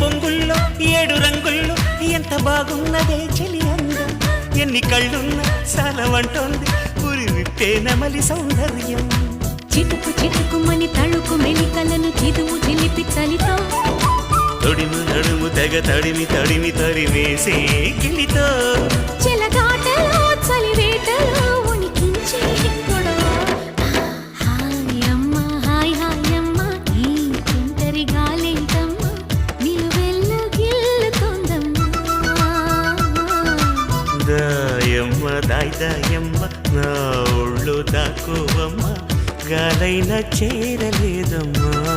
పొంగుల్లో 7 రంగుల్లో ఎంత బాగున్నదే చెలి అందం ఎన్ని కళ్ళున్నా సాలవంటోంది పురి విప్పే నమలి సౌందర్యం చిటుకు చిటుకుమని తళుకు మెలికలను చిదువు చిలిపి చలితో తొడిము నడుము తెగ తడిమి తడిమి తరివేసే గిలితో చెలగాటలో చలివేటలో ఉనికించే గొడవ హాయమ్మ హాయ్ హాయమ్మ ఈ తుంటరి గాలేంటమ్మ నిలువెల్ల గిల్లుతోందమ్మా దాయమ్మ దాయ్ దాయమ్మ నా ఒళ్ళు దాకోవమ్మ గాలైనా చేరలేదమ్మా